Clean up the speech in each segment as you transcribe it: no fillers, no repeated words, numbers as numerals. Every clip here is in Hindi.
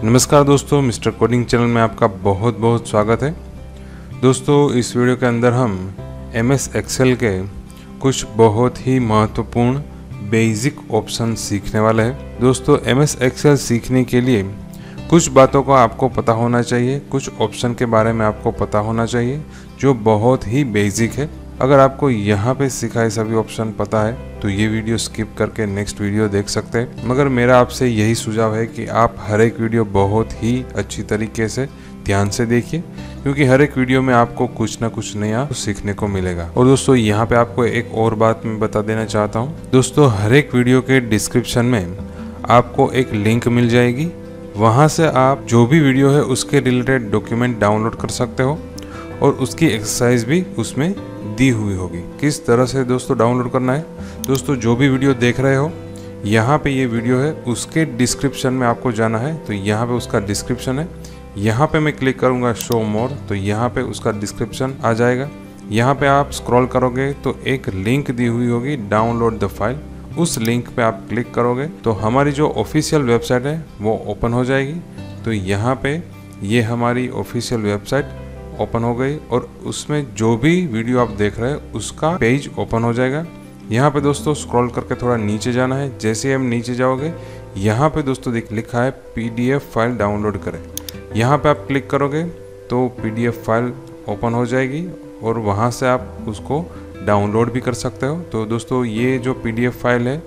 नमस्कार दोस्तों, मिस्टर कोडिंग चैनल में आपका बहुत बहुत स्वागत है। दोस्तों, इस वीडियो के अंदर हम MS एक्सेल के कुछ बहुत ही महत्वपूर्ण बेसिक ऑप्शन सीखने वाले हैं। दोस्तों, MS एक्सेल सीखने के लिए कुछ बातों का आपको पता होना चाहिए, कुछ ऑप्शन के बारे में आपको पता होना चाहिए जो बहुत ही बेसिक है। अगर आपको यहाँ पे सिखाए सभी ऑप्शन पता है तो ये वीडियो स्किप करके नेक्स्ट वीडियो देख सकते हैं, मगर मेरा आपसे यही सुझाव है कि आप हर एक वीडियो बहुत ही अच्छी तरीके से ध्यान से देखिए, क्योंकि हर एक वीडियो में आपको कुछ ना कुछ नया सीखने को मिलेगा। और दोस्तों, यहाँ पे आपको एक और बात मैं बता देना चाहता हूँ। दोस्तों, हर एक वीडियो के डिस्क्रिप्शन में आपको एक लिंक मिल जाएगी, वहाँ से आप जो भी वीडियो है उसके रिलेटेड डॉक्यूमेंट डाउनलोड कर सकते हो और उसकी एक्सरसाइज भी उसमें दी हुई होगी। किस तरह से दोस्तों डाउनलोड करना है? दोस्तों, जो भी वीडियो देख रहे हो, यहाँ पे ये वीडियो है, उसके डिस्क्रिप्शन में आपको जाना है। तो यहाँ पे उसका डिस्क्रिप्शन है, यहाँ पे मैं क्लिक करूँगा शो मोर, तो यहाँ पे उसका डिस्क्रिप्शन आ जाएगा। यहाँ पे आप स्क्रॉल करोगे तो एक लिंक दी हुई होगी, डाउनलोड द फाइल। उस लिंक पे आप क्लिक करोगे तो हमारी जो ऑफिशियल वेबसाइट है वो ओपन हो जाएगी। तो यहाँ पे ये हमारी ऑफिशियल वेबसाइट ओपन हो गई और उसमें जो भी वीडियो आप देख रहे हैं उसका पेज ओपन हो जाएगा। यहाँ पे दोस्तों स्क्रॉल करके थोड़ा नीचे जाना है। जैसे ही हम नीचे जाओगे, यहाँ पे दोस्तों लिखा है PDF फाइल डाउनलोड करें। यहाँ पे आप क्लिक करोगे तो PDF फाइल ओपन हो जाएगी और वहाँ से आप उसको डाउनलोड भी कर सकते हो। तो दोस्तों, ये जो PDF फाइल है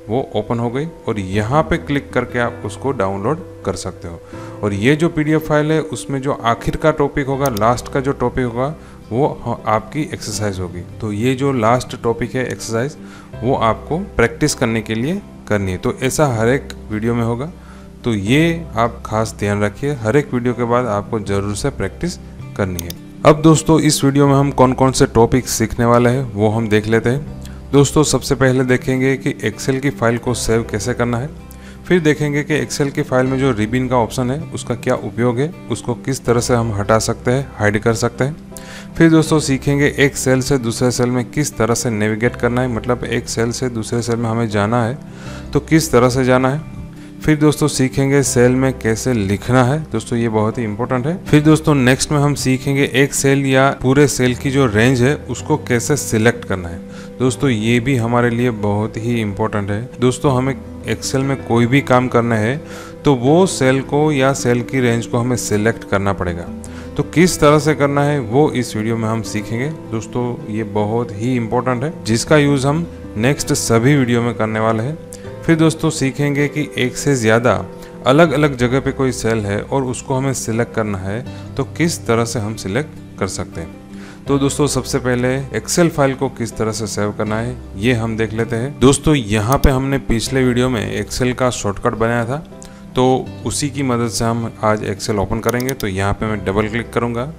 वो ओपन हो गई और यहाँ पे क्लिक करके आप उसको डाउनलोड कर सकते हो। और ये जो PDF फाइल है उसमें जो आखिर का टॉपिक होगा, लास्ट का जो टॉपिक होगा, वो आपकी एक्सरसाइज होगी। तो ये जो लास्ट टॉपिक है एक्सरसाइज, वो आपको प्रैक्टिस करने के लिए करनी है। तो ऐसा हर एक वीडियो में होगा, तो ये आप खास ध्यान रखिए, हर एक वीडियो के बाद आपको ज़रूर से प्रैक्टिस करनी है। अब दोस्तों, इस वीडियो में हम कौन कौन से टॉपिक सीखने वाले हैं वो हम देख लेते हैं। दोस्तों, सबसे पहले देखेंगे कि एक्सेल की फाइल को सेव कैसे करना है। फिर देखेंगे कि एक्सेल की फाइल में जो रिबिन का ऑप्शन है उसका क्या उपयोग है, उसको किस तरह से हम हटा सकते हैं, हाइड कर सकते हैं। फिर दोस्तों सीखेंगे एक सेल से दूसरे सेल में किस तरह से नेविगेट करना है, मतलब एक सेल से दूसरे सेल में हमें जाना है तो किस तरह से जाना है। फिर दोस्तों सीखेंगे सेल में कैसे लिखना है। दोस्तों, ये बहुत ही इंपॉर्टेंट है। फिर दोस्तों नेक्स्ट में हम सीखेंगे एक सेल या पूरे सेल की जो रेंज है उसको कैसे सिलेक्ट करना है। दोस्तों, ये भी हमारे लिए बहुत ही इम्पोर्टेंट है। दोस्तों, हमें एक्सेल में कोई भी काम करना है तो वो सेल को या सेल की रेंज को हमें सिलेक्ट करना पड़ेगा। तो किस तरह से करना है वो इस वीडियो में हम सीखेंगे। दोस्तों, ये बहुत ही इम्पोर्टेंट है, जिसका यूज़ हम नेक्स्ट सभी वीडियो में करने वाले हैं। फिर दोस्तों सीखेंगे कि एक से ज़्यादा अलग अलग जगह पे कोई सेल है और उसको हमें सिलेक्ट करना है तो किस तरह से हम सिलेक्ट कर सकते हैं। तो दोस्तों, सबसे पहले एक्सेल फाइल को किस तरह से सेव करना है ये हम देख लेते हैं। दोस्तों, यहाँ पे हमने पिछले वीडियो में एक्सेल का शॉर्टकट बनाया था, तो उसी की मदद से हम आज एक्सेल ओपन करेंगे। तो यहाँ पे मैं डबल क्लिक करूँगा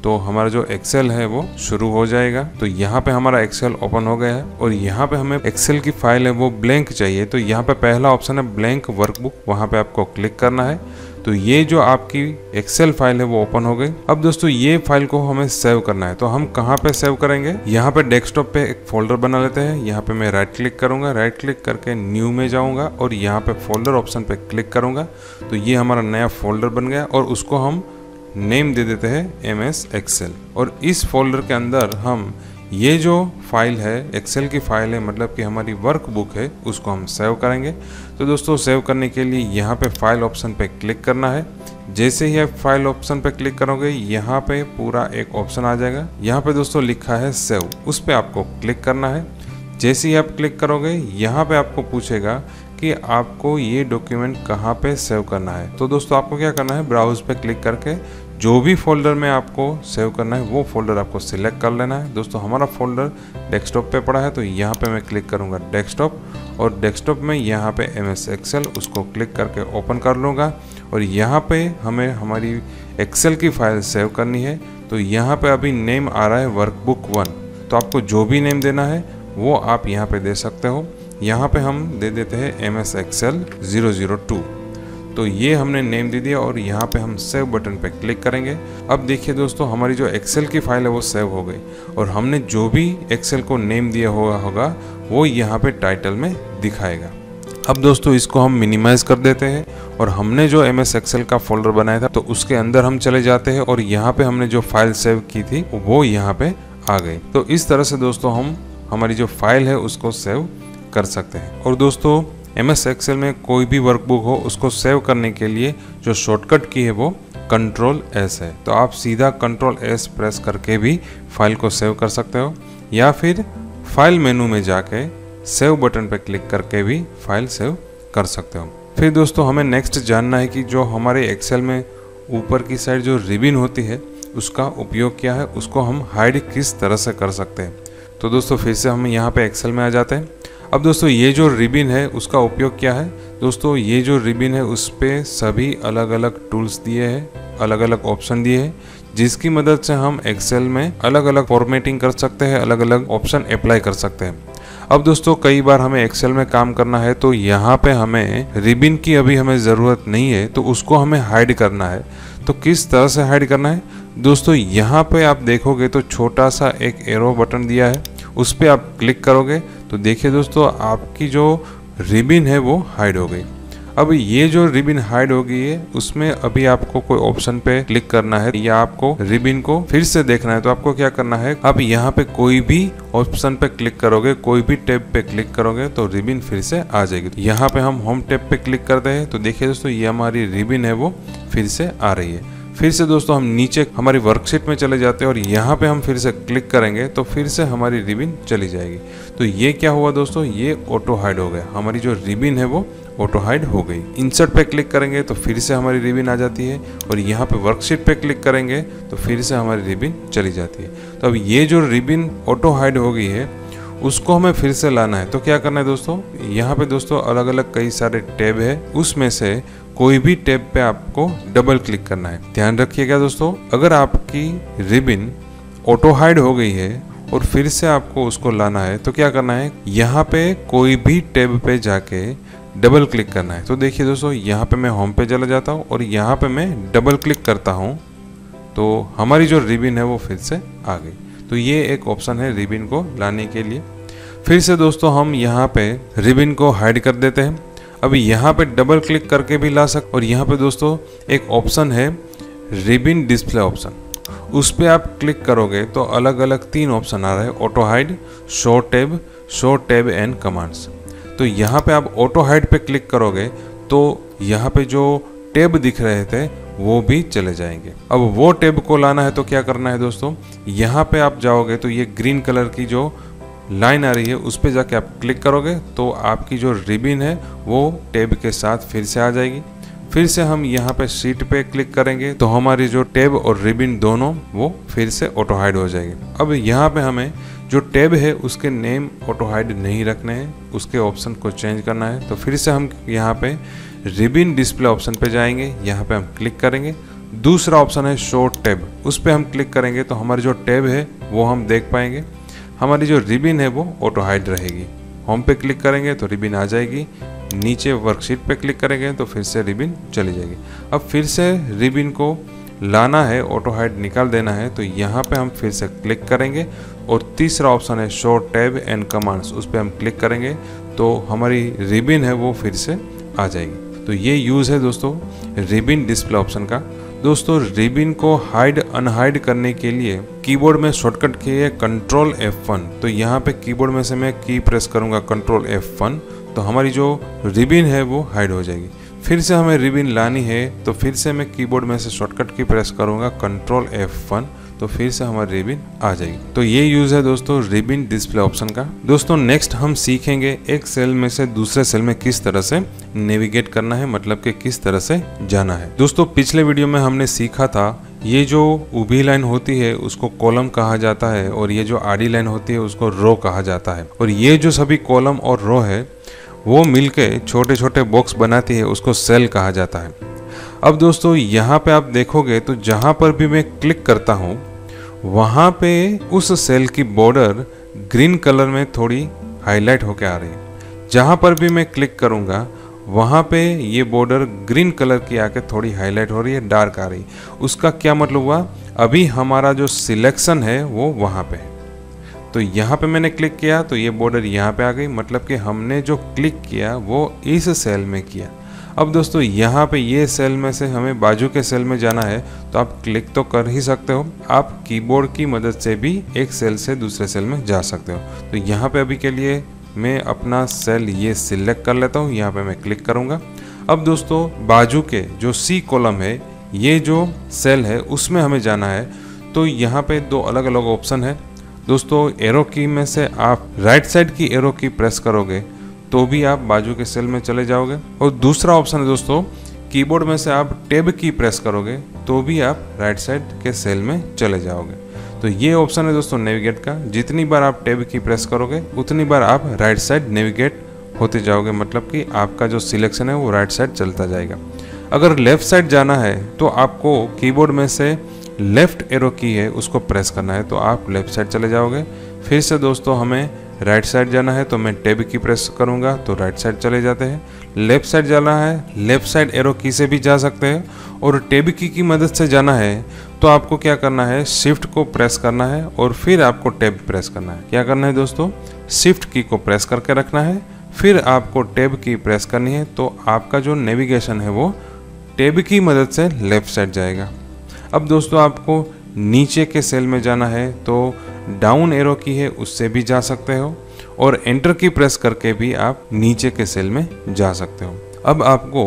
तो हमारा जो एक्सेल है वो शुरू हो जाएगा। तो यहाँ पे हमारा एक्सेल ओपन हो गया है और यहाँ पे हमें एक्सेल की फाइल है वो ब्लैंक चाहिए। तो यहाँ पे पहला ऑप्शन है ब्लैंक वर्कबुक, वहाँ पे आपको क्लिक करना है। तो ये जो आपकी एक्सेल फाइल है वो ओपन हो गई। अब दोस्तों, ये फाइल को हमें सेव करना है, तो हम कहाँ पे सेव करेंगे? यहाँ पे डेस्कटॉप पे एक फोल्डर बना लेते हैं। यहाँ पे मैं राइट क्लिक करूंगा, राइट क्लिक करके न्यू में जाऊंगा और यहाँ पे फोल्डर ऑप्शन पे क्लिक करूंगा। तो ये हमारा नया फोल्डर बन गया और उसको हम नेम दे देते हैं MS एक्सेल। और इस फोल्डर के अंदर हम ये जो फाइल है, एक्सेल की फाइल है, मतलब कि हमारी वर्कबुक है, उसको हम सेव करेंगे। तो दोस्तों, सेव करने के लिए यहाँ पे फाइल ऑप्शन पे क्लिक करना है। जैसे ही आप फाइल ऑप्शन पे क्लिक करोगे, यहाँ पे पूरा एक ऑप्शन आ जाएगा। यहाँ पे दोस्तों लिखा है सेव, उस पर आपको क्लिक करना है। जैसे ही आप क्लिक करोगे, यहाँ पे आपको पूछेगा कि आपको ये डॉक्यूमेंट कहाँ पे सेव करना है। तो दोस्तों, आपको क्या करना है, ब्राउज पे क्लिक करके जो भी फोल्डर में आपको सेव करना है वो फोल्डर आपको सिलेक्ट कर लेना है। दोस्तों, हमारा फोल्डर डेस्कटॉप पे पड़ा है, तो यहाँ पे मैं क्लिक करूँगा डेस्कटॉप और डेस्कटॉप में यहाँ पे MS एक्सेल, उसको क्लिक करके ओपन कर लूँगा। और यहाँ पे हमें हमारी एक्सेल की फाइल सेव करनी है। तो यहाँ पे अभी नेम आ रहा है वर्कबुक 1, तो आपको जो भी नेम देना है वो आप यहाँ पे दे सकते हो। यहाँ पे हम दे देते हैं MS एक्सेल 002। तो ये हमने नेम दे दिया और यहाँ पे हम सेव बटन पे क्लिक करेंगे। अब देखिए दोस्तों, हमारी जो एक्सेल की फाइल है वो सेव हो गई और हमने जो भी एक्सेल को नेम दिया हुआ होगा वो यहाँ पे टाइटल में दिखाएगा। अब दोस्तों इसको हम मिनिमाइज कर देते हैं और हमने जो MS एक्सेल का फोल्डर बनाया था तो उसके अंदर हम चले जाते हैं और यहाँ पे हमने जो फाइल सेव की थी वो यहाँ पे आ गई। तो इस तरह से दोस्तों हम हमारी जो फाइल है उसको सेव कर सकते हैं। और दोस्तों MS एक्सेल में कोई भी वर्कबुक हो उसको सेव करने के लिए जो शॉर्टकट की है वो Ctrl+S है। तो आप सीधा Ctrl+S प्रेस करके भी फाइल को सेव कर सकते हो या फिर फाइल मेनू में जाके सेव बटन पे क्लिक करके भी फाइल सेव कर सकते हो। फिर दोस्तों हमें नेक्स्ट जानना है कि जो हमारे एक्सेल में ऊपर की साइड जो रिबन होती है उसका उपयोग क्या है, उसको हम हाइड किस तरह से कर सकते हैं। तो दोस्तों फिर से हम यहाँ पे एक्सेल में आ जाते हैं। अब दोस्तों ये जो रिबन है उसका उपयोग क्या है। दोस्तों ये जो रिबन है उस पर सभी अलग अलग टूल्स दिए हैं, अलग अलग ऑप्शन दिए हैं, जिसकी मदद से हम एक्सेल में अलग अलग फॉर्मेटिंग कर सकते हैं, अलग अलग ऑप्शन अप्लाई कर सकते हैं। अब दोस्तों कई बार हमें एक्सेल में काम करना है तो यहाँ पे हमें रिबन की अभी हमें ज़रूरत नहीं है, तो उसको हमें हाइड करना है। तो किस तरह से हाइड करना है दोस्तों, यहाँ पे आप देखोगे तो छोटा सा एक एरो बटन दिया है, उस पर आप क्लिक करोगे तो देखिए दोस्तों आपकी जो रिबन है वो हाइड हो गई। अब ये जो रिबन हाइड हो गई है उसमें अभी आपको कोई ऑप्शन पे क्लिक करना है या आपको रिबन को फिर से देखना है, तो आपको क्या करना है, आप यहाँ पे कोई भी ऑप्शन पे क्लिक करोगे, कोई भी टैब पे क्लिक करोगे तो रिबन फिर से आ जाएगी। यहाँ पे हम होम टैब पे क्लिक करते हैं तो देखिए दोस्तों ये हमारी रिबन है वो फिर से आ रही है। फिर से दोस्तों हम नीचे हमारी वर्कशीट में चले जाते हैं और यहाँ पे हम फिर से क्लिक करेंगे तो फिर से हमारी रिबन चली जाएगी। तो ये क्या हुआ दोस्तों, ये ऑटो हाइड हो गया, हमारी जो रिबन है वो ऑटो हाइड हो गई। इंसर्ट पे क्लिक करेंगे तो फिर से हमारी रिबन आ जाती है और यहाँ पे वर्कशीट पे क्लिक करेंगे तो फिर से हमारी रिबन चली जाती है। तो अब ये जो रिबन ऑटो हाइड हो गई है उसको हमें फिर से लाना है। तो क्या करना है दोस्तों, यहाँ पे दोस्तों अलग अलग कई सारे टैब है, उसमें से कोई भी टैब पे आपको डबल क्लिक करना है। ध्यान रखिएगा दोस्तों, अगर आपकी रिबन ऑटो हाइड हो गई है और फिर से आपको उसको लाना है तो क्या करना है, यहाँ पे कोई भी टैब पे जाके डबल क्लिक करना है। तो देखिए दोस्तों यहाँ पे मैं होम पे चला जाता हूँ और यहाँ पे मैं डबल क्लिक करता हूँ तो हमारी जो रिबन है वो फिर से आ गई। तो ये एक ऑप्शन है रिबन को लाने के लिए। फिर से दोस्तों हम यहाँ पे रिबन को हाइड कर देते हैं। अभी यहाँ पे डबल क्लिक करके भी ला सकते, और यहाँ पे दोस्तों एक ऑप्शन है रिबन डिस्प्ले ऑप्शन, उस पर आप क्लिक करोगे तो अलग अलग 3 ऑप्शन आ रहा है, auto hide, show tab and commands. तो यहाँ पे आप ऑटो हाइड पे क्लिक करोगे तो यहाँ पे जो टैब दिख रहे थे वो भी चले जाएंगे। अब वो टैब को लाना है तो क्या करना है दोस्तों, यहाँ पे आप जाओगे तो ये ग्रीन कलर की जो लाइन आ रही है उस पे जाके आप क्लिक करोगे तो आपकी जो रिबन है वो टैब के साथ फिर से आ जाएगी। फिर से हम यहाँ पे शीट पे क्लिक करेंगे तो हमारी जो टैब और रिबन दोनों वो फिर से ऑटो हाइड हो जाएगी। अब यहाँ पे हमें जो टैब है उसके नेम ऑटो हाइड नहीं रखने हैं, उसके ऑप्शन को चेंज करना है। तो फिर से हम यहाँ पे रिबन डिस्प्ले ऑप्शन पे जाएंगे, यहाँ पे हम क्लिक करेंगे। दूसरा ऑप्शन है शो टैब, उस पर हम क्लिक करेंगे तो हमारी जो टैब है वो हम देख पाएंगे, हमारी जो रिबन है वो ऑटो हाइड रहेगी। होम पे क्लिक करेंगे तो रिबन आ जाएगी, नीचे वर्कशीट पे क्लिक करेंगे तो फिर से रिबन चली जाएगी। अब फिर से रिबन को लाना है, ऑटो हाइड निकाल देना है, तो यहाँ पे हम फिर से क्लिक करेंगे और तीसरा ऑप्शन है शो टैब एंड कमांड्स, उस पर हम क्लिक करेंगे तो हमारी रिबन है वो फिर से आ जाएगी। तो ये यूज़ है दोस्तों रिबन डिस्प्ले ऑप्शन का। दोस्तों रिबन को हाइड अनहाइड करने के लिए कीबोर्ड में शॉर्टकट की है Ctrl+F1। तो यहाँ पे कीबोर्ड में से मैं की प्रेस करूँगा Ctrl+F1 तो हमारी जो रिबन है वो हाइड हो जाएगी। फिर से हमें रिबन लानी है तो फिर से मैं कीबोर्ड में से शॉर्टकट की प्रेस करूँगा Ctrl+F1 तो फिर से हमारी रिबन आ जाएगी। तो ये यूज़ है दोस्तों रिबन डिस्प्ले ऑप्शन का। दोस्तों नेक्स्ट हम सीखेंगे एक सेल में से दूसरे सेल में किस तरह से नेविगेट करना है, मतलब कि किस तरह से जाना है। दोस्तों पिछले वीडियो में हमने सीखा था ये जो ऊभी लाइन होती है उसको कॉलम कहा जाता है और ये जो आड़ी लाइन होती है उसको रो कहा जाता है, और ये जो सभी कॉलम और रो है वो मिलके छोटे छोटे बॉक्स बनाती है, उसको सेल कहा जाता है। अब दोस्तों यहाँ पे आप देखोगे तो जहाँ पर भी मैं क्लिक करता हूँ वहाँ पे उस सेल की बॉर्डर ग्रीन कलर में थोड़ी हाईलाइट होके आ रही है। जहाँ पर भी मैं क्लिक करूँगा वहाँ पे ये बॉर्डर ग्रीन कलर की आके थोड़ी हाईलाइट हो रही है, डार्क आ रही है। उसका क्या मतलब हुआ, अभी हमारा जो सिलेक्शन है वो वहाँ पे है। तो यहाँ पे मैंने क्लिक किया तो ये बॉर्डर यहाँ पे आ गई, मतलब कि हमने जो क्लिक किया वो इस सेल में किया। अब दोस्तों यहाँ पे ये सेल में से हमें बाजू के सेल में जाना है, तो आप क्लिक तो कर ही सकते हो, आप कीबोर्ड की मदद से भी एक सेल से दूसरे सेल में जा सकते हो। तो यहाँ पे अभी के लिए मैं अपना सेल ये सिलेक्ट कर लेता हूँ, यहाँ पे मैं क्लिक करूँगा। अब दोस्तों बाजू के जो सी कॉलम है, ये जो सेल है उसमें हमें जाना है। तो यहाँ पे दो अलग अलग ऑप्शन है दोस्तों। एरो की में से आप राइट साइड की एरो की प्रेस करोगे तो भी आप बाजू के सेल में चले जाओगे, और दूसरा ऑप्शन है दोस्तों, कीबोर्ड में से आप टैब की प्रेस करोगे तो भी आप राइट साइड के सेल में चले जाओगे। तो ये ऑप्शन है दोस्तों नेविगेट का। जितनी बार आप टैब की प्रेस करोगे उतनी बार आप राइट साइड नेविगेट होते जाओगे, मतलब कि आपका जो सिलेक्शन है वो राइट साइड चलता जाएगा। अगर लेफ्ट साइड जाना है तो आपको कीबोर्ड में से लेफ्ट एरो की है उसको प्रेस करना है, तो आप लेफ्ट साइड चले जाओगे। फिर से दोस्तों हमें राइट साइड जाना है तो मैं टैब की प्रेस करूंगा तो राइट साइड चले जाते हैं। लेफ्ट साइड जाना है, लेफ्ट साइड एरो की से भी जा सकते हैं, और टैब की मदद से जाना है तो आपको क्या करना है, शिफ्ट को प्रेस करना है और फिर आपको टैब प्रेस करना है। क्या करना है दोस्तों, शिफ्ट की को प्रेस करके रखना है, फिर आपको टैब की प्रेस करनी है, तो आपका जो नेविगेशन है वो टैब की मदद से लेफ्ट साइड जाएगा। अब दोस्तों आपको नीचे के सेल में जाना है तो डाउन एरो की है उससे भी जा सकते हो, और एंटर की प्रेस करके भी आप नीचे के सेल में जा सकते हो। अब आपको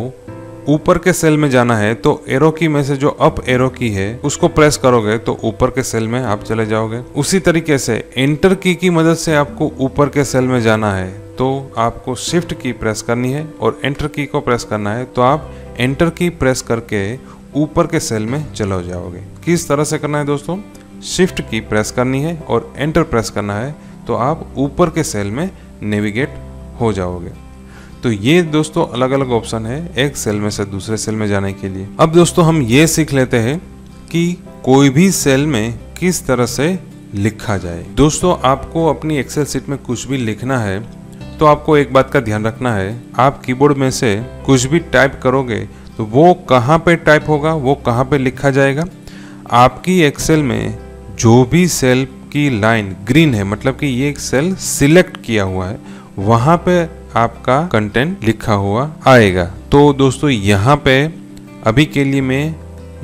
ऊपर के सेल में जाना है तो एरो की में से जो अप एरो की है उसको प्रेस करोगे तो ऊपर के सेल में आप चले जाओगे। उसी तरीके से एंटर की मदद से आपको ऊपर के सेल में जाना है तो आपको शिफ्ट की प्रेस करनी है और एंटर की को प्रेस करना है, तो आप एंटर की प्रेस करके ऊपर के सेल में चले जाओगे। किस तरह से करना है दोस्तों, शिफ्ट की प्रेस करनी है और एंटर प्रेस करना है तो आप ऊपर के सेल में नेविगेट हो जाओगे। तो ये दोस्तों अलग अलग ऑप्शन है एक सेल में से दूसरे सेल में जाने के लिए। अब दोस्तों हम ये सीख लेते हैं कि कोई भी सेल में किस तरह से लिखा जाए। दोस्तों आपको अपनी एक्सेल शीट में कुछ भी लिखना है तो आपको एक बात का ध्यान रखना है, आप कीबोर्ड में से कुछ भी टाइप करोगे तो वो कहाँ पे टाइप होगा, वो कहाँ पे लिखा जाएगा। आपकी एक्सेल में जो भी सेल की लाइन ग्रीन है, मतलब कि ये एक सेल सिलेक्ट किया हुआ है, वहां पे आपका कंटेंट लिखा हुआ आएगा। तो दोस्तों यहाँ पे अभी के लिए मैं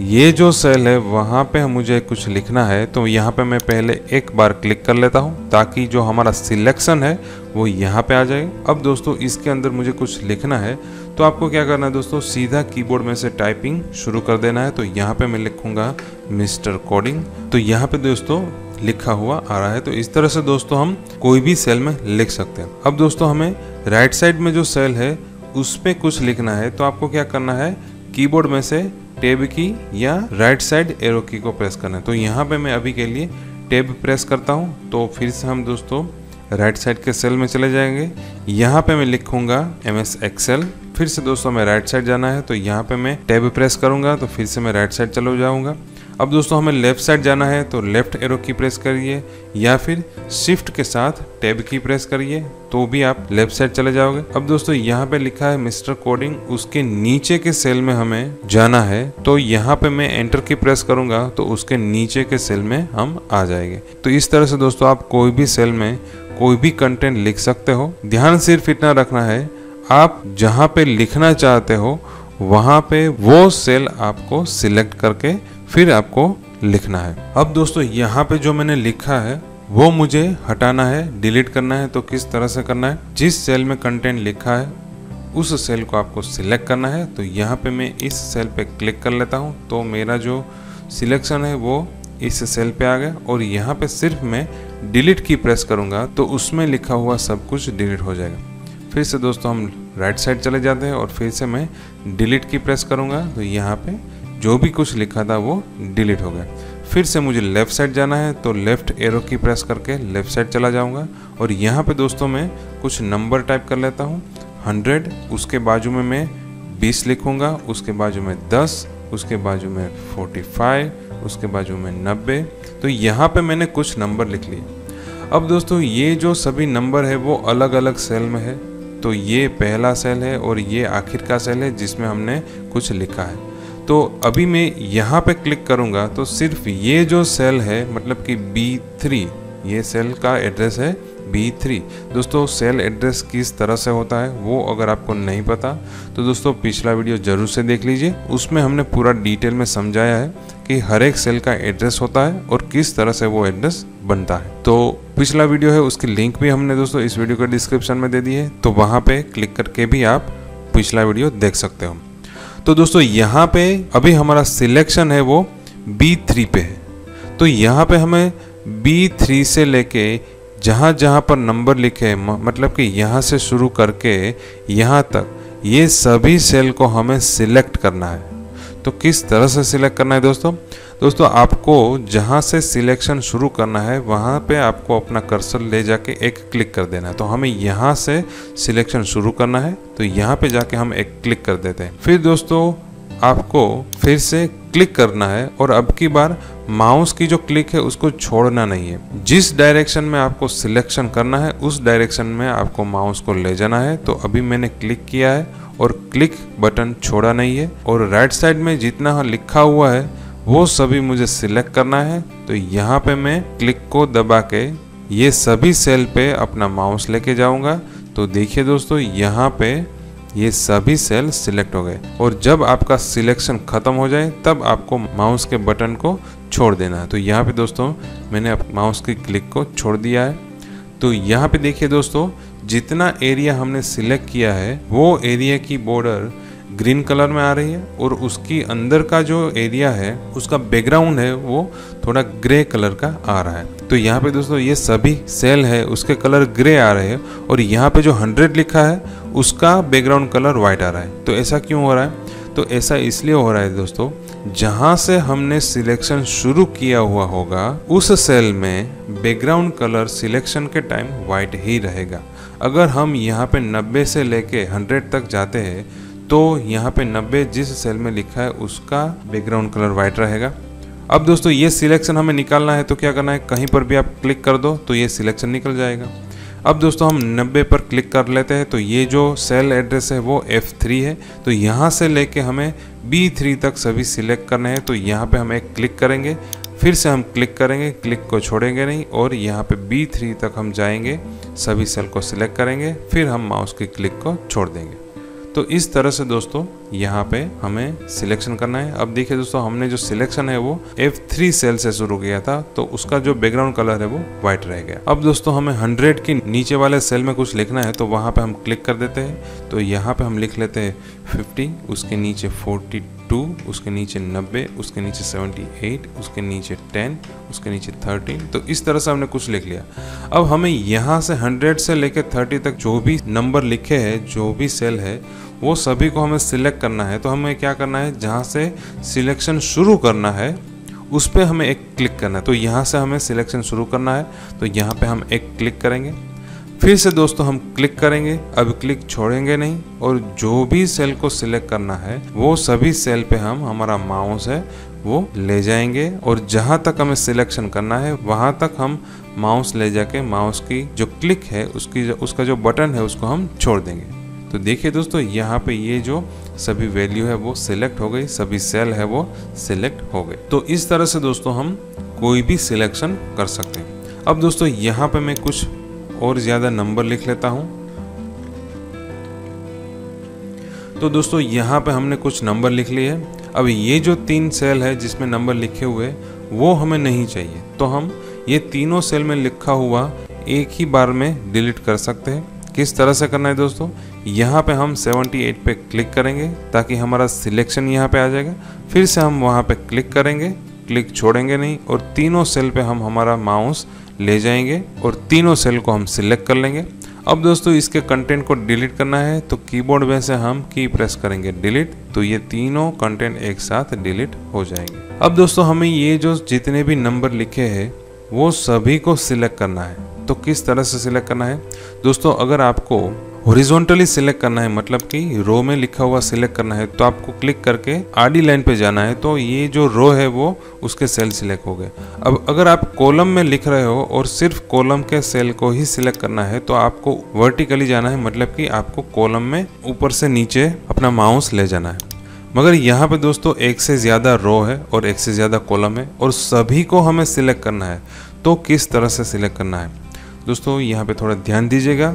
ये जो सेल है वहां पे मुझे कुछ लिखना है, तो यहाँ पे मैं पहले एक बार क्लिक कर लेता हूँ ताकि जो हमारा सिलेक्शन है वो यहाँ पे आ जाए। अब दोस्तों इसके अंदर मुझे कुछ लिखना है तो आपको क्या करना है दोस्तों, सीधा कीबोर्ड में से टाइपिंग शुरू कर देना है। तो यहाँ पे मैं लिखूंगा मिस्टर कोडिंग, तो यहाँ पे दोस्तों लिखा हुआ आ रहा है। तो इस तरह से दोस्तों हम कोई भी सेल में लिख सकते हैं। अब दोस्तों हमें राइट साइड में जो सेल है उस पे कुछ लिखना है, तो आपको क्या करना है, कीबोर्ड में से टैब की या राइट साइड एरो की को प्रेस करना है। तो यहाँ पे मैं अभी के लिए टैब प्रेस करता हूँ, तो फिर से हम दोस्तों राइट साइड के सेल में चले जाएंगे। यहाँ पे मैं लिखूंगा MS Excel। फिर से दोस्तों मैं राइट साइड जाना है तो यहाँ पे मैं टैब प्रेस करूंगा तो फिर से मैं राइट साइड चला जाऊंगा। अब दोस्तों हमें लेफ्ट साइड जाना है तो लेफ्ट एरो की प्रेस करिए या फिर शिफ्ट के साथ टैब की प्रेस करिए तो भी आप लेफ्ट साइड चले जाओगे। अब दोस्तों यहाँ पे लिखा है मिस्टर कोडिंग, उसके नीचे के सेल में हमें जाना है, तो यहाँ पे मैं एंटर की प्रेस करूंगा तो उसके नीचे के सेल में हम आ जाएंगे। तो इस तरह से दोस्तों आप कोई भी सेल में कोई भी कंटेंट लिख सकते हो। ध्यान सिर्फ इतना रखना है, आप जहाँ पे लिखना चाहते हो वहाँ पे वो सेल आपको सिलेक्ट करके फिर आपको लिखना है। अब दोस्तों यहाँ पे जो मैंने लिखा है वो मुझे हटाना है, डिलीट करना है। तो किस तरह से करना है, जिस सेल में कंटेंट लिखा है उस सेल को आपको सिलेक्ट करना है। तो यहाँ पे मैं इस सेल पे क्लिक कर लेता हूँ तो मेरा जो सिलेक्शन है वो इस सेल पे आ गया, और यहाँ पे सिर्फ मैं डिलीट की प्रेस करूँगा तो उसमें लिखा हुआ सब कुछ डिलीट हो जाएगा। फिर से दोस्तों हम राइट साइड चले जाते हैं और फिर से मैं डिलीट की प्रेस करूँगा तो यहाँ पे जो भी कुछ लिखा था वो डिलीट हो गया। फिर से मुझे लेफ़्ट साइड जाना है तो लेफ़्ट एरो की प्रेस करके लेफ़्ट साइड चला जाऊंगा, और यहाँ पे दोस्तों मैं कुछ नंबर टाइप कर लेता हूँ। 100, उसके बाजू में मैं 20 लिखूँगा, उसके बाजू में 10, उसके बाजू में 45, उसके बाजू में 90। तो यहाँ पे मैंने कुछ नंबर लिख लिए। अब दोस्तों ये जो सभी नंबर है वो अलग अलग सेल में है, तो ये पहला सेल है और ये आखिर का सेल है जिसमें हमने कुछ लिखा है। तो अभी मैं यहाँ पे क्लिक करूँगा तो सिर्फ ये जो सेल है मतलब कि B3 ये सेल का एड्रेस है B3। दोस्तों सेल एड्रेस किस तरह से होता है वो अगर आपको नहीं पता तो दोस्तों पिछला वीडियो ज़रूर से देख लीजिए, उसमें हमने पूरा डिटेल में समझाया है कि हर एक सेल का एड्रेस होता है और किस तरह से वो एड्रेस बनता है। तो पिछला वीडियो है उसकी लिंक भी हमने दोस्तों इस वीडियो के डिस्क्रिप्शन में दे दी है, तो वहाँ पे क्लिक करके भी आप पिछला वीडियो देख सकते हो। तो दोस्तों यहाँ पे अभी हमारा सिलेक्शन है वो B3 पे है, तो यहाँ पे हमें B3 से लेके जहाँ जहाँ पर नंबर लिखे हैं, मतलब कि यहाँ से शुरू करके यहाँ तक ये सभी सेल को हमें सिलेक्ट करना है। तो किस तरह से सिलेक्ट करना है दोस्तों आपको जहाँ से सिलेक्शन शुरू करना है वहाँ पे आपको अपना कर्सर ले जाके एक क्लिक कर देना है। तो हमें यहाँ से सिलेक्शन शुरू करना है, तो यहाँ पे जाके हम एक क्लिक कर देते हैं। फिर दोस्तों आपको फिर से क्लिक करना है और अब की बार माउस की जो क्लिक है उसको छोड़ना नहीं है। जिस डायरेक्शन में आपको सिलेक्शन करना है उस डायरेक्शन में आपको माउस को ले जाना है। तो अभी मैंने क्लिक किया है और क्लिक बटन छोड़ा नहीं है, और राइट साइड में जितना लिखा हुआ है वो सभी मुझे सिलेक्ट करना है। तो यहाँ पे मैं क्लिक को दबा के ये सभी सेल पे अपना माउस लेके जाऊंगा। तो देखिए दोस्तों यहाँ पे ये सभी सेल सिलेक्ट हो गए, और जब आपका सिलेक्शन खत्म हो जाए तब आपको माउस के बटन को छोड़ देना है। तो यहाँ पे दोस्तों मैंने माउस की क्लिक को छोड़ दिया है। तो यहाँ पे देखिए दोस्तों जितना एरिया हमने सिलेक्ट किया है वो एरिया की बॉर्डर ग्रीन कलर में आ रही है, और उसकी अंदर का जो एरिया है उसका बैकग्राउंड है वो थोड़ा ग्रे कलर का आ रहा है। तो यहाँ पे दोस्तों ये सभी सेल है उसके कलर ग्रे आ रहे हैं, और यहाँ पे जो 100 लिखा है उसका बैकग्राउंड कलर वाइट आ रहा है। तो ऐसा क्यों हो रहा है? तो ऐसा इसलिए हो रहा है दोस्तों, जहाँ से हमने सिलेक्शन शुरू किया हुआ होगा उस सेल में बैकग्राउंड कलर सिलेक्शन के टाइम वाइट ही रहेगा। अगर हम यहाँ पे 90 से लेके 100 तक जाते हैं तो यहाँ पे 90 जिस सेल में लिखा है उसका बैकग्राउंड कलर वाइट रहेगा। अब दोस्तों ये सिलेक्शन हमें निकालना है, तो क्या करना है, कहीं पर भी आप क्लिक कर दो तो ये सिलेक्शन निकल जाएगा। अब दोस्तों हम 90 पर क्लिक कर लेते हैं, तो ये जो सेल एड्रेस है वो F3 है। तो यहाँ से लेके हमें B3 तक सभी सिलेक्ट करने हैं। तो यहाँ पे हम एक क्लिक करेंगे, फिर से हम क्लिक करेंगे, क्लिक को छोड़ेंगे नहीं, और यहाँ पे B3 तक हम जाएंगे, सभी सेल को सिलेक्ट करेंगे, फिर हम माउस की क्लिक को छोड़ देंगे। तो इस तरह से दोस्तों यहाँ पे हमें सिलेक्शन करना है। अब देखिए दोस्तों हमने जो सिलेक्शन है वो F3 सेल से शुरू किया था, तो उसका जो बैकग्राउंड कलर है वो व्हाइट रह गया। अब दोस्तों हमें 100 की नीचे वाले सेल में कुछ लिखना है, तो वहाँ पे हम क्लिक कर देते हैं। तो यहाँ पे हम लिख लेते हैं 50, उसके नीचे 42, उसके नीचे 90, उसके नीचे 78, उसके नीचे 10, उसके नीचे 13। तो इस तरह से हमने कुछ लिख लिया। अब हमें यहाँ से 100 से लेकर 30 तक जो भी नंबर लिखे हैं, जो भी सेल है वो सभी को हमें सिलेक्ट करना है। तो हमें क्या करना है, जहाँ से सिलेक्शन शुरू करना है उस पर हमें एक क्लिक करना है। तो यहाँ से हमें सिलेक्शन शुरू करना है, तो यहाँ पे हम एक क्लिक करेंगे, फिर से दोस्तों हम क्लिक करेंगे। अब क्लिक छोड़ेंगे नहीं, और जो भी सेल को सिलेक्ट करना है वो सभी सेल पे हम हमारा माउस है वो ले जाएंगे, और जहाँ तक हमें सिलेक्शन करना है वहाँ तक हम माउस ले जाके माउस की जो क्लिक है उसका जो बटन है उसको हम छोड़ देंगे। तो देखिए दोस्तों यहाँ पे ये जो सभी वैल्यू है वो सिलेक्ट हो गई, सभी सेल है वो सिलेक्ट हो गए। तो इस तरह से दोस्तों हम कोई भी सिलेक्शन कर सकते हैं। अब दोस्तों यहाँ पे मैं कुछ और ज़्यादा नंबर लिख लेता हूँ। तो दोस्तों यहाँ पे हमने कुछ नंबर लिख लिए है। अब ये जो 3 सेल है जिसमें नंबर लिखे हुए वो हमें नहीं चाहिए, तो हम ये तीनों सेल में लिखा हुआ एक ही बार में डिलीट कर सकते हैं। किस तरह से करना है दोस्तों, यहाँ पे हम 78 पे क्लिक करेंगे ताकि हमारा सिलेक्शन यहाँ पे आ जाएगा। फिर से हम वहाँ पे क्लिक करेंगे, क्लिक छोड़ेंगे नहीं, और तीनों सेल पे हम हमारा माउस ले जाएंगे और तीनों सेल को हम सिलेक्ट कर लेंगे। अब दोस्तों इसके कंटेंट को डिलीट करना है, तो कीबोर्ड में से हम की प्रेस करेंगे डिलीट, तो ये तीनों कंटेंट एक साथ डिलीट हो जाएंगे। अब दोस्तों हमें ये जो जितने भी नंबर लिखे हैं वो सभी को सिलेक्ट करना है। तो किस तरह से सिलेक्ट करना है दोस्तों, अगर आपको हॉरिजॉन्टली सिलेक्ट करना है, मतलब कि रो में लिखा हुआ सिलेक्ट करना है, तो आपको क्लिक करके आडी लाइन पे जाना है। तो ये जो रो है वो उसके सेल सिलेक्ट हो गए। अब अगर आप कॉलम में लिख रहे हो और सिर्फ कॉलम के सेल को ही सिलेक्ट करना है, तो आपको वर्टिकली जाना है, मतलब कि आपको कॉलम में ऊपर से नीचे अपना माउस ले जाना है। मगर यहाँ पे दोस्तों एक से ज़्यादा रो है और एक से ज़्यादा कॉलम है और सभी को हमें सिलेक्ट करना है। तो किस तरह से सिलेक्ट करना है। दोस्तों यहाँ पे थोड़ा ध्यान दीजिएगा,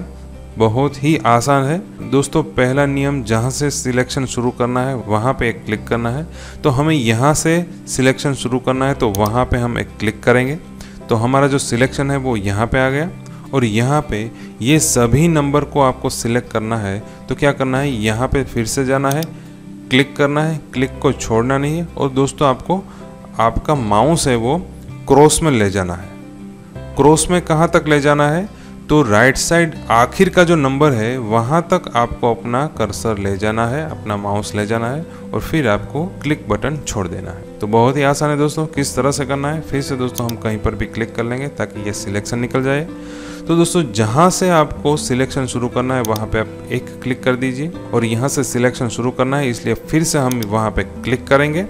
बहुत ही आसान है। दोस्तों पहला नियम, जहाँ से सिलेक्शन शुरू करना है वहाँ पे एक क्लिक करना है। तो हमें यहाँ से सिलेक्शन शुरू करना है तो वहाँ पे हम एक क्लिक करेंगे, तो हमारा जो सिलेक्शन है वो यहाँ पे आ गया। और यहाँ पे ये सभी नंबर को आपको सिलेक्ट करना है तो क्या करना है, यहाँ पे फिर से जाना है, क्लिक करना है, क्लिक को छोड़ना नहीं है। और दोस्तों आपको आपका माउस है वो क्रॉस में ले जाना है। क्रॉस में कहाँ तक ले जाना है, तो राइट साइड आखिर का जो नंबर है वहाँ तक आपको अपना कर्सर ले जाना है, अपना माउस ले जाना है और फिर आपको क्लिक बटन छोड़ देना है। तो बहुत ही आसान है दोस्तों, किस तरह से करना है फिर से दोस्तों हम कहीं पर भी क्लिक कर लेंगे ताकि ये सिलेक्शन निकल जाए। तो दोस्तों जहाँ से आपको सिलेक्शन शुरू करना है वहाँ पे आप एक क्लिक कर दीजिए और यहाँ से सिलेक्शन शुरू करना है, इसलिए फिर से हम वहाँ पे क्लिक करेंगे,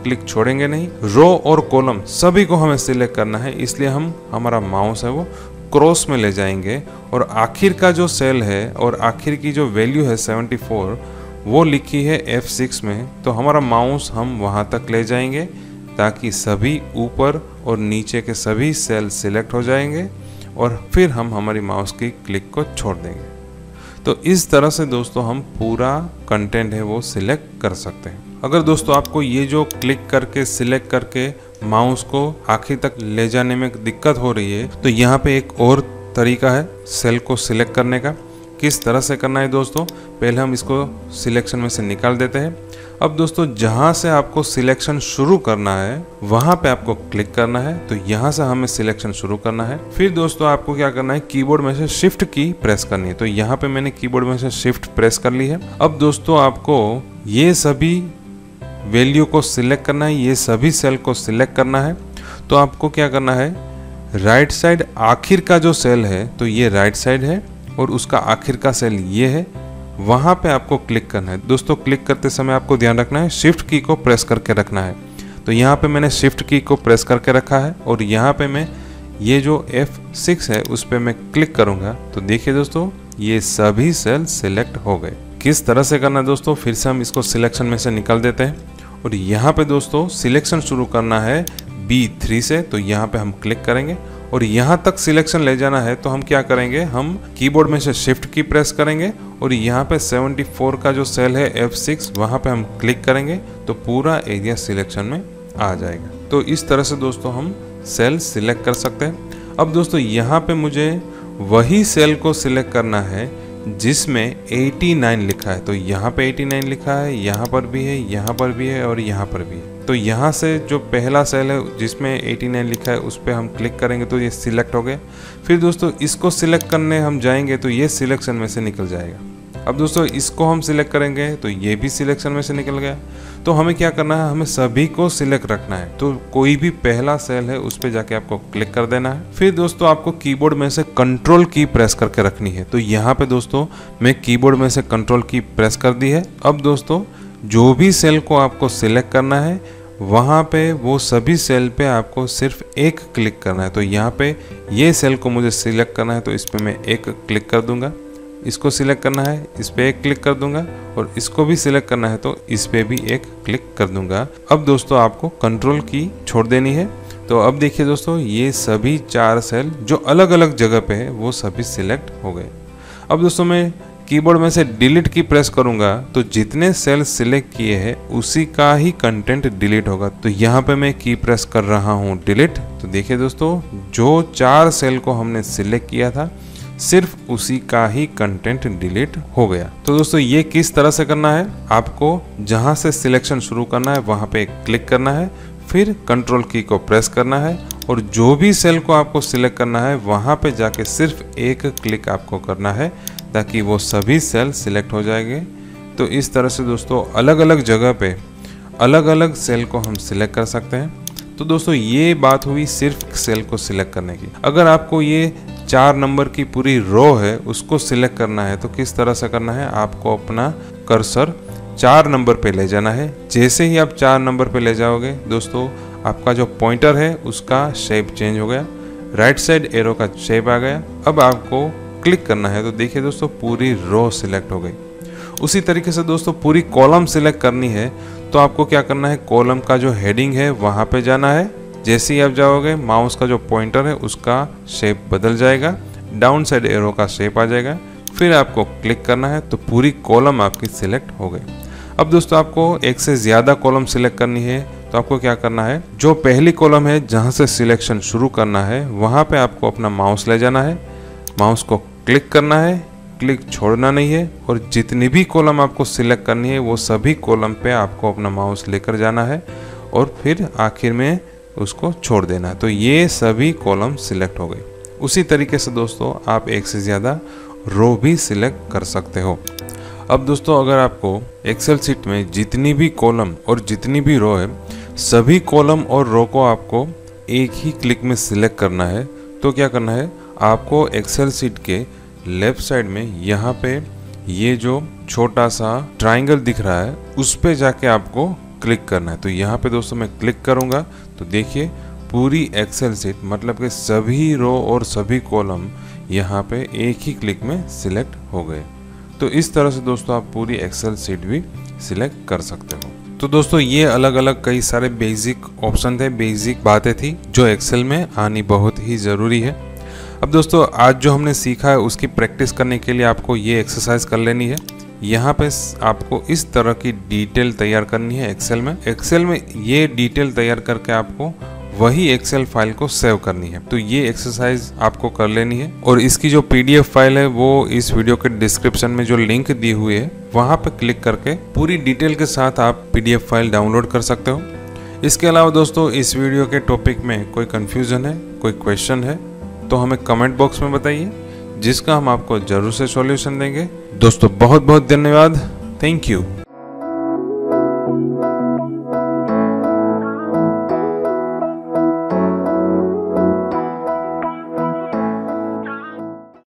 क्लिक छोड़ेंगे नहीं। रो और कॉलम सभी को हमें सिलेक्ट करना है, इसलिए हम हमारा माउस है वो क्रॉस में ले जाएंगे और आखिर का जो सेल है और आखिर की जो वैल्यू है 74 वो लिखी है F6 में, तो हमारा माउस हम वहाँ तक ले जाएंगे ताकि सभी ऊपर और नीचे के सभी सेल सिलेक्ट हो जाएंगे और फिर हम हमारी माउस की क्लिक को छोड़ देंगे। तो इस तरह से दोस्तों हम पूरा कंटेंट है वो सिलेक्ट कर सकते हैं। अगर दोस्तों आपको ये जो क्लिक करके सिलेक्ट करके माउस को आखिर तक ले जाने में दिक्कत हो रही है तो यहाँ पे एक और तरीका है सेल को सिलेक्ट करने का। किस तरह से करना है दोस्तों, पहले हम इसको सिलेक्शन में से निकाल देते हैं। अब दोस्तों जहाँ से आपको सिलेक्शन शुरू करना है वहाँ पे आपको क्लिक करना है, तो यहाँ से हमें सिलेक्शन शुरू करना है। फिर दोस्तों आपको क्या करना है, कीबोर्ड में से शिफ्ट की प्रेस करनी है। तो यहाँ पे मैंने कीबोर्ड में से शिफ्ट प्रेस कर ली है। अब दोस्तों आपको ये सभी वैल्यू को सिलेक्ट करना है, ये सभी सेल को सिलेक्ट करना है। तो आपको क्या करना है, राइट साइड आखिर का जो सेल है तो ये राइट साइड है और उसका आखिर का सेल ये है, वहाँ पे आपको क्लिक करना है। दोस्तों क्लिक करते समय आपको ध्यान रखना है शिफ्ट की को प्रेस करके रखना है। तो यहाँ पे मैंने शिफ्ट की को प्रेस करके रखा है और यहाँ पे मैं ये जो F6 है उस पर मैं क्लिक करूँगा तो देखिए दोस्तों ये सभी सेल सिलेक्ट हो गए। किस तरह से करना है दोस्तों, फिर से हम इसको सिलेक्शन में से निकाल देते हैं और यहाँ पे दोस्तों सिलेक्शन शुरू करना है B3 से, तो यहाँ पे हम क्लिक करेंगे और यहाँ तक सिलेक्शन ले जाना है। तो हम क्या करेंगे, हम कीबोर्ड में से शिफ्ट की प्रेस करेंगे और यहाँ पे 74 का जो सेल है F6 वहाँ पे हम क्लिक करेंगे तो पूरा एरिया सिलेक्शन में आ जाएगा। तो इस तरह से दोस्तों हम सेल सिलेक्ट कर सकते हैं। अब दोस्तों यहाँ पे मुझे वही सेल को सिलेक्ट करना है जिसमें 89 लिखा है। तो यहाँ पे 89 लिखा है, यहाँ पर भी है, यहाँ पर भी है और यहाँ पर भी है। तो यहाँ से जो पहला सेल है जिसमें 89 लिखा है उस पर हम क्लिक करेंगे तो ये सिलेक्ट हो गया। फिर दोस्तों इसको सिलेक्ट करने हम जाएंगे तो ये सिलेक्शन में से निकल जाएगा। अब दोस्तों इसको हम सिलेक्ट करेंगे तो ये भी सिलेक्शन में से निकल गया। तो हमें क्या करना है, हमें सभी को सिलेक्ट रखना है। तो कोई भी पहला सेल है उस पर जाके आपको क्लिक कर देना है। फिर दोस्तों आपको कीबोर्ड में से कंट्रोल की प्रेस करके रखनी है। तो यहाँ पे दोस्तों मैं कीबोर्ड में से कंट्रोल की प्रेस कर दी है। अब दोस्तों जो भी सेल को आपको सिलेक्ट करना है वहाँ पे वो सभी सेल पे आपको सिर्फ एक क्लिक करना है। तो यहाँ पे ये सेल को मुझे सिलेक्ट करना है तो इस पर मैं एक क्लिक कर दूंगा, इसको सिलेक्ट करना है इस पर एक क्लिक कर दूंगा और इसको भी सिलेक्ट करना है तो इस पर भी एक क्लिक कर दूंगा। अब दोस्तों आपको कंट्रोल की छोड़ देनी है। तो अब देखिए दोस्तों ये सभी 4 सेल जो अलग अलग जगह पे है वो सभी सिलेक्ट हो गए। अब दोस्तों मैं कीबोर्ड में से डिलीट की प्रेस करूंगा तो जितने सेल सिलेक्ट किए हैं उसी का ही कंटेंट डिलीट होगा। तो यहाँ पे मैं की प्रेस कर रहा हूँ डिलीट। तो देखिए दोस्तों जो 4 सेल को हमने सिलेक्ट किया था सिर्फ उसी का ही कंटेंट डिलीट हो गया। तो दोस्तों ये किस तरह से करना है, आपको जहां से सिलेक्शन शुरू करना है वहां पे क्लिक करना है, फिर कंट्रोल की को प्रेस करना है और जो भी सेल को आपको सिलेक्ट करना है वहां पे जाके सिर्फ एक क्लिक आपको करना है ताकि वो सभी सेल सिलेक्ट हो जाएंगे। तो इस तरह से दोस्तों अलग अलग जगह पे अलग अलग सेल को हम सिलेक्ट कर सकते हैं। तो दोस्तों ये बात हुई सिर्फ सेल को सिलेक्ट करने की। अगर आपको ये 4 नंबर की पूरी रो है उसको सिलेक्ट करना है तो किस तरह से करना है, आपको अपना कर्सर 4 नंबर पे ले जाना है। जैसे ही आप 4 नंबर पे ले जाओगे दोस्तों आपका जो पॉइंटर है उसका शेप चेंज हो गया, राइट साइड एरो का शेप आ गया। अब आपको क्लिक करना है तो देखिए दोस्तों पूरी रो सिलेक्ट हो गई। उसी तरीके से दोस्तों पूरी कॉलम सिलेक्ट करनी है तो आपको क्या करना है, कॉलम का जो हेडिंग है वहाँ पे जाना है जैसे ही आप जाओगे माउस का जो पॉइंटर है उसका शेप बदल जाएगा, डाउन साइड एरो का शेप आ जाएगा, फिर आपको क्लिक करना है तो पूरी कॉलम आपकी सिलेक्ट हो गई। अब दोस्तों आपको एक से ज़्यादा कॉलम सिलेक्ट करनी है तो आपको क्या करना है, जो पहली कॉलम है जहाँ से सिलेक्शन शुरू करना है वहाँ पे आपको अपना माउस ले जाना है, माउस को क्लिक करना है, क्लिक छोड़ना नहीं है, और जितनी भी कॉलम आपको सिलेक्ट करनी है वो सभी कॉलम पे आपको अपना माउस लेकर जाना है और फिर आखिर में उसको छोड़ देना है। तो ये सभी कॉलम सिलेक्ट हो गई। उसी तरीके से दोस्तों आप एक से ज़्यादा रो भी सिलेक्ट कर सकते हो। अब दोस्तों अगर आपको एक्सेल शीट में जितनी भी कॉलम और जितनी भी रो है सभी कॉलम और रो को आपको एक ही क्लिक में सिलेक्ट करना है तो क्या करना है, आपको एक्सेल शीट के लेफ्ट साइड में यहाँ पे ये जो छोटा सा ट्राइंगल दिख रहा है उस पे जाके आपको क्लिक करना है। तो यहाँ पे दोस्तों मैं क्लिक करूँगा तो देखिए पूरी एक्सेल शीट मतलब कि सभी रो और सभी कॉलम यहाँ पे एक ही क्लिक में सिलेक्ट हो गए। तो इस तरह से दोस्तों आप पूरी एक्सेल शीट भी सिलेक्ट कर सकते हो। तो दोस्तों ये अलग अलग कई सारे बेसिक ऑप्शन थे, बेसिक बातें थी जो एक्सेल में आनी बहुत ही ज़रूरी है। अब दोस्तों आज जो हमने सीखा है उसकी प्रैक्टिस करने के लिए आपको ये एक्सरसाइज कर लेनी है। यहाँ पे आपको इस तरह की डिटेल तैयार करनी है एक्सेल में ये डिटेल तैयार करके आपको वही एक्सेल फाइल को सेव करनी है। तो ये एक्सरसाइज आपको कर लेनी है और इसकी जो पीडीएफ फाइल है वो इस वीडियो के डिस्क्रिप्शन में जो लिंक दी हुई है वहाँ पे क्लिक करके पूरी डिटेल के साथ आप पीडीएफ फाइल डाउनलोड कर सकते हो। इसके अलावा दोस्तों इस वीडियो के टॉपिक में कोई कंफ्यूजन है, कोई क्वेश्चन है तो हमें कमेंट बॉक्स में बताइए, जिसका हम आपको जरूर से सॉल्यूशन देंगे। दोस्तों बहुत बहुत धन्यवाद। Thank you.